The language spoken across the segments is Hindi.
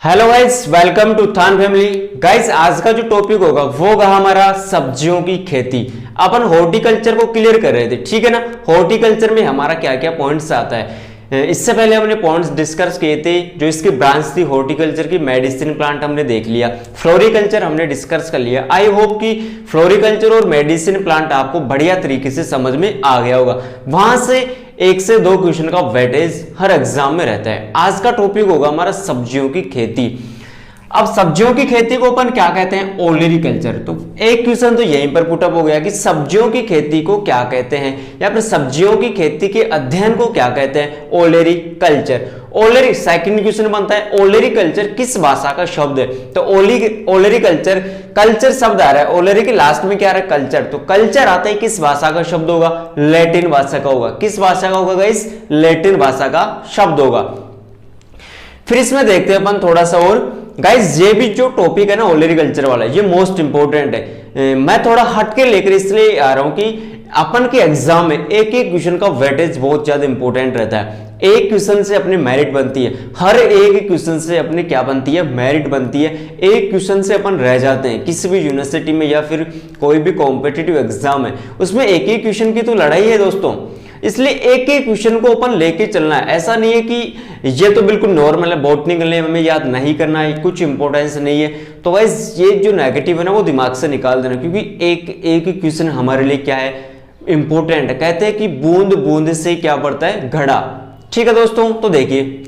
हेलो गाइस, वेलकम टू थान फैमिली। गाइस, आज का जो टॉपिक होगा वो होगा हमारा सब्जियों की खेती। अपन हॉर्टिकल्चर को क्लियर कर रहे थे, ठीक है ना। हॉर्टिकल्चर में हमारा क्या क्या पॉइंट्स आता है, इससे पहले हमने पॉइंट्स डिस्कस किए थे। जो इसकी ब्रांच थी हॉर्टिकल्चर की, मेडिसिन प्लांट हमने देख लिया, फ्लोरिकल्चर हमने डिस्कस कर लिया। आई होप कि फ्लोरिकल्चर और मेडिसिन प्लांट आपको बढ़िया तरीके से समझ में आ गया होगा। वहां से 1 से 2 क्वेश्चन का वेटेज हर एग्जाम में रहता है। आज का टॉपिक होगा हमारा सब्जियों की खेती। अब सब्जियों की खेती को अपन क्या कहते हैं? ओलेरीकल्चर। तो एक क्वेश्चन तो यहीं पर पुटअप हो गया कि सब्जियों की खेती को क्या कहते हैं, या फिर सब्जियों की खेती के अध्ययन को क्या कहते हैं? ओलेरीकल्चर। ओलेरी सेकंड क्वेश्चन बनता है, ओलेरीकल्चर किस भाषा का शब्द है? तो ओलेरीकल्चर, कल्चर शब्द आ रहा है, ओलेरी के लास्ट में क्या आ रहा है? कल्चर। तो कल्चर आता है किस भाषा का शब्द होगा? लैटिन भाषा का होगा। किस भाषा का होगा गाइस? लैटिन भाषा का शब्द होगा। फिर इसमें देखते हैं अपन थोड़ा सा और। गाइस, ये भी जो टॉपिक है ना ओलेरीकल्चर वाला, ये मोस्ट इंपोर्टेंट है। मैं थोड़ा हटके लेकर इसलिए आ रहा हूं कि अपन के एग्जाम में एक एक क्वेश्चन का वेटेज बहुत ज्यादा इंपॉर्टेंट रहता है। एक क्वेश्चन से अपनी मेरिट बनती है, हर एक क्वेश्चन से अपनी क्या बनती है? मेरिट बनती है। एक क्वेश्चन से अपन रह जाते हैं किसी भी यूनिवर्सिटी में या फिर कोई भी कॉम्पिटिटिव एग्जाम है, उसमें एक एक क्वेश्चन की तो लड़ाई है दोस्तों। इसलिए एक एक क्वेश्चन को अपन लेके चलना है। ऐसा नहीं है कि ये तो बिल्कुल नॉर्मल है, बॉटनी के लिए हमें याद नहीं करना है, कुछ इंपॉर्टेंस नहीं है। तो गाइस, ये जो नेगेटिव है ना वो दिमाग से निकाल देना, क्योंकि एक एक क्वेश्चन हमारे लिए क्या है? इंपॉर्टेंट है। कहते हैं कि बूंद बूंद से क्या बढ़ता है? घड़ा। ठीक है दोस्तों, तो देखिए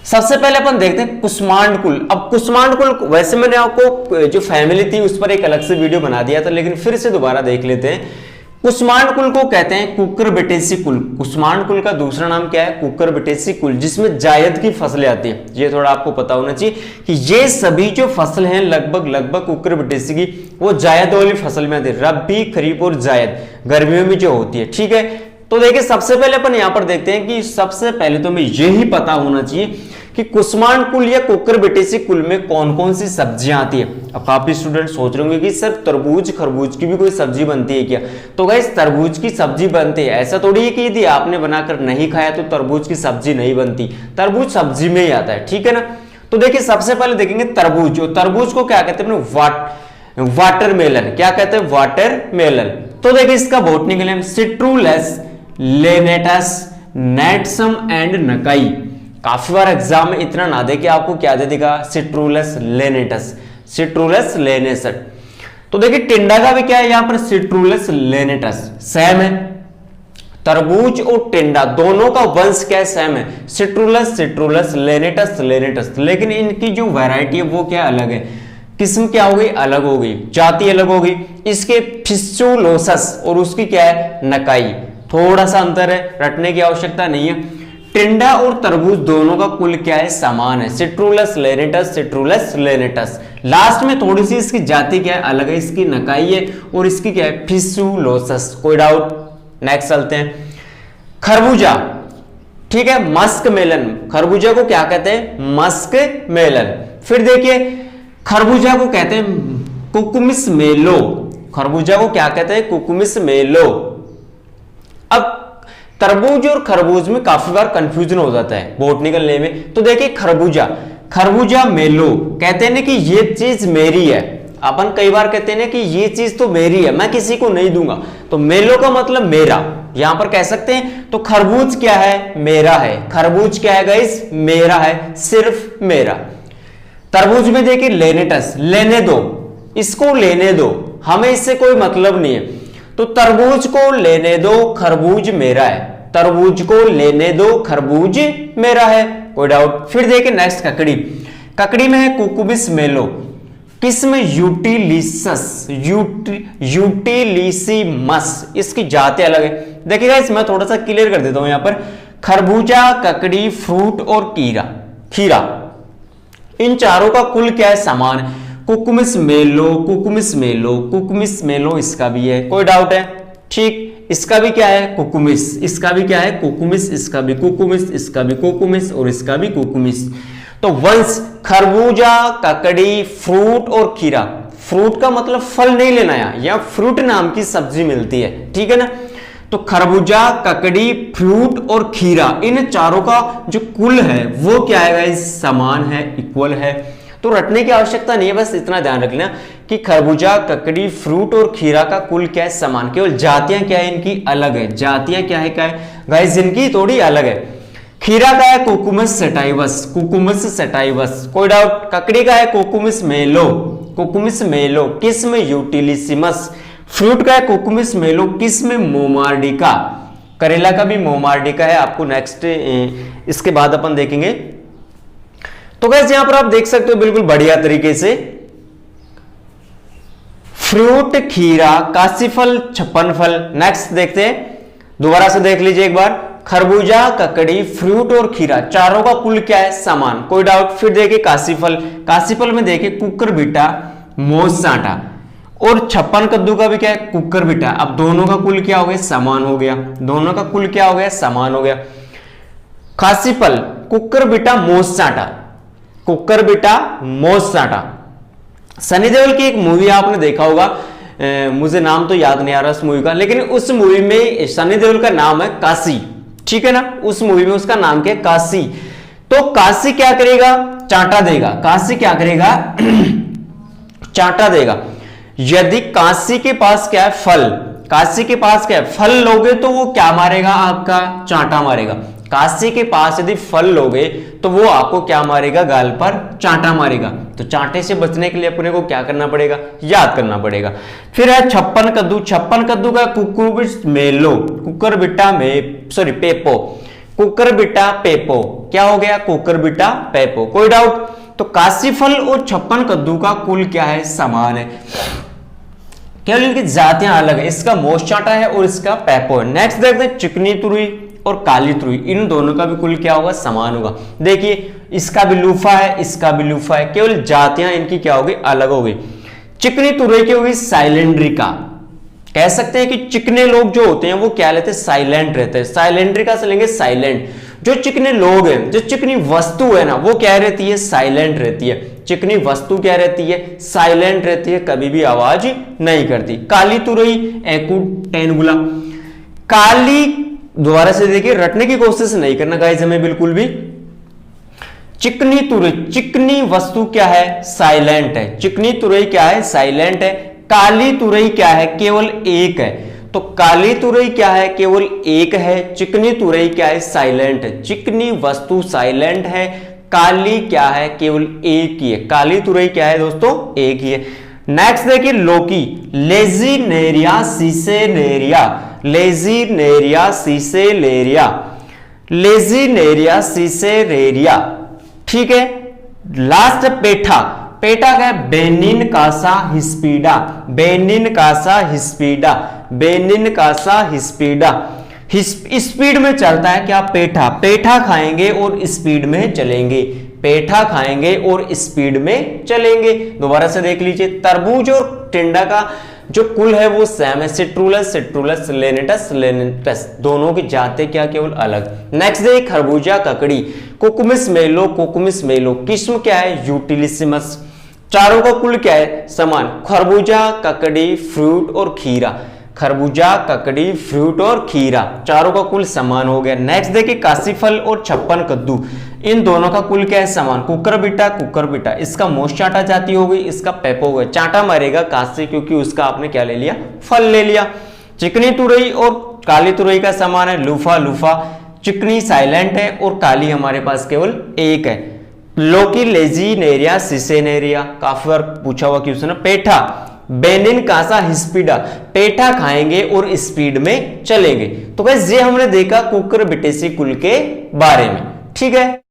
सबसे पहले अपन देखते हैं कुष्मांड कुल। अब कुष्मांड कुल, वैसे मैंने आपको जो फैमिली थी उस पर एक अलग से वीडियो बना दिया था, लेकिन फिर से दोबारा देख लेते हैं। कुष्मांड कुल को कहते हैं कुकुरबिटेसी कुल। कुष्मांड कुल का दूसरा नाम क्या है? कुकुरबिटेसी कुल, जिसमें जायद की फसलें आती है। ये थोड़ा आपको पता होना चाहिए कि ये सभी जो फसल हैं लगभग कुकुरबिटेसी की, वो जायद वाली फसल में आती है। रबी, खरीफ और जायद गर्मियों में जो होती है। ठीक है, तो देखिए सबसे पहले अपन यहां पर देखते हैं कि सबसे पहले तो हमें यही पता होना चाहिए कि कुष्मांड कुल या कुकुरबिटेसी कुल में कौन कौन सी सब्जियां आती है। अब काफी स्टूडेंट सोच रहे होंगे कि सर तरबूज खरबूज की भी कोई सब्जी बनती है क्या? तो गाइस, तरबूज की सब्जी बनती है। ऐसा थोड़ी है कि यदि आपने बनाकर नहीं खाया तो तरबूज की सब्जी नहीं बनती। तरबूज सब्जी में ही आता है, ठीक है ना। तो देखिए सबसे पहले देखेंगे तरबूज। तरबूज को क्या कहते हैं? वाटरमेलन। क्या कहते हैं? वाटरमेलन। तो देखिए इसका बॉटनिकल नेम सिट्रुलस लेनेटस नेटसम एंड नकाई। काफी बार एग्जाम में इतना ना दे कि आपको क्या दे देगा? Citrullus lanatus, Citrullus lanatus. तो देखिए टिंडा का भी क्या है यहां पर? सिट्रुलस लेनेटस। सेम है, तरबूज और टिंडा दोनों का वंश क्या है? सेम है, सिट्रुलस सिट्रुलस लेनेटस लेनेटस। लेकिन इनकी जो वैरायटी है वो क्या अलग है? किस्म क्या हो गई? अलग हो गई, जाति अलग हो गई। इसके फिस्टुलोसस और उसकी क्या है? नकाई। थोड़ा सा अंतर है, रटने की आवश्यकता नहीं है। टिंडा और तरबूज दोनों का कुल क्या है? समान है, सिट्रुलस लेनेटस सिट्रुलस लेनेटस। लास्ट में थोड़ी सी इसकी जाति क्या है? अलग है, इसकी नकाई है और इसकी क्या है? फिस्टुलोसस। कोई डाउट? नेक्स्ट चलते हैं। खरबूजा, ठीक है, मस्क मेलन। खरबूजा को क्या कहते हैं? Muskmelon. फिर देखिए खरबूजा को कहते हैं कुकुमिस मेलो। खरबूजा को क्या कहते हैं? कुकुमिस मेलो। अब तरबूज और खरबूज में काफी बार कंफ्यूजन हो जाता है बॉटनिकल नेम में। तो देखिए खरबूजा, खरबूजा मेलो, कहते हैं ना कि ये चीज मेरी है। अपन कई बार कहते हैं ना कि ये चीज तो मेरी है, मैं किसी को नहीं दूंगा। तो मेलो का मतलब मेरा, यहां पर कह सकते हैं। तो खरबूज क्या है? मेरा है। खरबूज क्या है गाइस? मेरा है, सिर्फ मेरा। तरबूज में देखिए लेनेटस, लेने दो, इसको लेने दो, हमें इससे कोई मतलब नहीं है। तो तरबूज को लेने दो, खरबूज मेरा है। तरबूज को लेने दो, खरबूज मेरा है। कोई डाउट? फिर देखिए नेक्स्ट ककड़ी। ककड़ी में है कुकुमिस मेलो, किस्म यूटिलिसस, यूटिलिसिमस। इसकी जाति अलग है। देखिएगा इसमें थोड़ा सा क्लियर कर देता हूं यहां पर। खरबूजा, ककड़ी, फ्रूट और खीरा, इन चारों का कुल क्या है? समान है। कुकुमिस मेलो, कुकुमिस मेलो, कुकुमिस मेलो इसका भी है। कोई डाउट है? ठीक, इसका भी क्या है? कुकुमिस। इसका भी क्या है? कुकुमिस। इसका भी कुकुमिस, इसका भी कुकुमिस और इसका भी कुकुमिस। तो वंश खरबूजा, ककड़ी, फ्रूट और खीरा। फ्रूट का मतलब फल नहीं लेना है, या फ्रूट नाम की सब्जी मिलती है, ठीक है ना। तो खरबूजा, ककड़ी, फ्रूट और खीरा, इन चारों का जो कुल है वो क्या है गाइस, समान है, इक्वल है। तो रटने की आवश्यकता नहीं है, बस इतना ध्यान रखना कि खरबूजा, ककड़ी, फ्रूट और खीरा का कुल क्या है, समान। केवल जातियां क्या है इनकी अलग है, जातियां क्या है गाइस इनकी थोड़ी अलग है। खीरा का है कोकुमस सेटाइवस, कोकुमस सेटाइवस, कोई डाउट। ककड़ी का है कोकुमिस मेलो, कोकुमिस मेलो, किस्म यूटिलिसिमस। फ्रूट का है कोकुमिस मेलो, किस्म मोमार्डिका। करेला का भी मोमार्डिका है, आपको नेक्स्ट इसके बाद अपन देखेंगे। तो गाइस यहां पर आप देख सकते हो बिल्कुल बढ़िया तरीके से फ्रूट, खीरा, काशीफल, छप्पन फल। नेक्स्ट देखते हैं, दोबारा से देख लीजिए एक बार। खरबूजा, ककड़ी, फ्रूट और खीरा, चारों का कुल क्या है, समान, कोई डाउट। फिर देखिए काशीफल, काशीफल में देखिए कुकुरबिटा, मोसाटा, और छप्पन कद्दू का भी क्या है, कुकुरबिटा। अब दोनों का कुल क्या हो गया, समान हो गया, दोनों का कुल क्या हो गया, समान हो गया। काशीफल, कुकुरबिटा, मोसाटा, कुकुरबिटा, मोसाटा। सनी देओल की एक मूवी आपने देखा होगा, मुझे नाम तो याद नहीं आ रहा उस मूवी का, लेकिन उस मूवी में सनी देओल का नाम है काशी, ठीक है ना। उस मूवी में उसका नाम क्या है, काशी। तो काशी क्या करेगा, चांटा देगा। काशी क्या करेगा चांटा देगा। यदि काशी के पास क्या है, फल, काशी के पास क्या है, फल लोगे तो वो क्या मारेगा, आपका चांटा मारेगा। काशी के पास यदि फल लोगे तो वो आपको क्या मारेगा, गाल पर चांटा मारेगा। तो चांटे से बचने के लिए अपने को क्या करना पड़ेगा, याद करना पड़ेगा। फिर है छप्पन कद्दू, छप्पन कद्दू का कुकुरबिटा मेलो, कुकुरबिटा में सॉरी पेपो, कुकुरबिटा पेपो, क्या हो गया, कुकुरबिटा पेपो, कोई डाउट। तो काशीफल और छप्पन कद्दू का कुल क्या है, समान है, केवल इनकी जातियां अलग है। इसका मोचाटा है और इसका पेपो है। नेक्स्ट देखते हैं चिकनी तुरई और काली तुरई, इन दोनों का भी कुल क्या होगा, समान होगा। देखिए इसका भी लूफा है, इसका भी लूफा है, केवल जातियां इनकी क्या होगी, अलग होगी। चिकनी तुरई की होगी साइलेंड्रिका, कह सकते हैं कि चिकने लोग जो होते हैं वो क्या लेते हैं, साइलेंट रहते हैं। साइलेंड्रिका से लेंगे साइलेंट। जो चिकने लोग हैं, जो चिकनी वस्तु है ना, वो क्या रहती है, साइलेंट रहती है। चिकनी वस्तु क्या रहती है, साइलेंट रहती है, कभी भी आवाज नहीं करती। काली तुरई एकुटेंगुला, काली, दोबारा से देखिए रटने की कोशिश नहीं करना गाइस हमें बिल्कुल भी। चिकनी तुरई, चिकनी वस्तु क्या है, साइलेंट है। चिकनी तुरई क्या है, साइलेंट है। काली तुरई क्या है, केवल एक है। तो काली तुरई क्या है, केवल एक है। चिकनी तुरई क्या है, साइलेंट है। चिकनी वस्तु साइलेंट है, काली क्या है, केवल एक ही है। काली तुरई क्या है दोस्तों, एक ही है। नेक्स्ट देखिए लौकी, लेजिनेरिया सीसेनेरिया, लेजिनेरिया सीसेलेरिया, लेजिनेरिया सीसेरेरिया, ठीक है। लास्ट पेठा, पेठा का है Benincasa hispida, Benincasa hispida, Benincasa hispida. Speed में चलता है क्या, पेठा, पेठा खाएंगे और स्पीड में चलेंगे, पेठा खाएंगे और स्पीड में चलेंगे। दोबारा से देख लीजिए, तरबूज और टिंडा का जो कुल है वो सेम है, सिट्रुलस सिट्रुलस, लेनेटस लेनेटस, दोनों की जाते क्या, केवल अलग। नेक्स्ट देखिए खरबूजा, ककड़ी, कोकुमिस मेलो, कोकुमिस मेलो, किस्म क्या है, यूटिलिसिमस। चारों का कुल क्या है, समान। खरबूजा, ककड़ी, फ्रूट और खीरा, खरबूजा, ककड़ी, फ्रूट और खीरा, चारों का कुल समान हो गया। नेक्स्ट देखिए काशीफल और छप्पन कद्दू, इन दोनों का कुल क्या है, समान। कुकुरबिटा, कुकुरबिटा, इसका मोचाटा जाति हो गई, इसका पेपो हो गया। चांटा मारेगा काशी, क्योंकि उसका आपने क्या ले लिया, फल ले लिया। चिकनी तुरई और काली तुरई का समान है, लूफा लूफा। चिकनी साइलेंट है और काली हमारे पास केवल एक है। लौकी, लेजिनेरिया सीसेनेरिया, काफी बार पूछा हुआ क्वेश्चन है। पेठा, बेनिन कासा हिस्पीडा, पेठा खाएंगे और स्पीड में चलेंगे। तो गाइस ये हमने देखा कुकुरबिटेसी कुल के बारे में, ठीक है।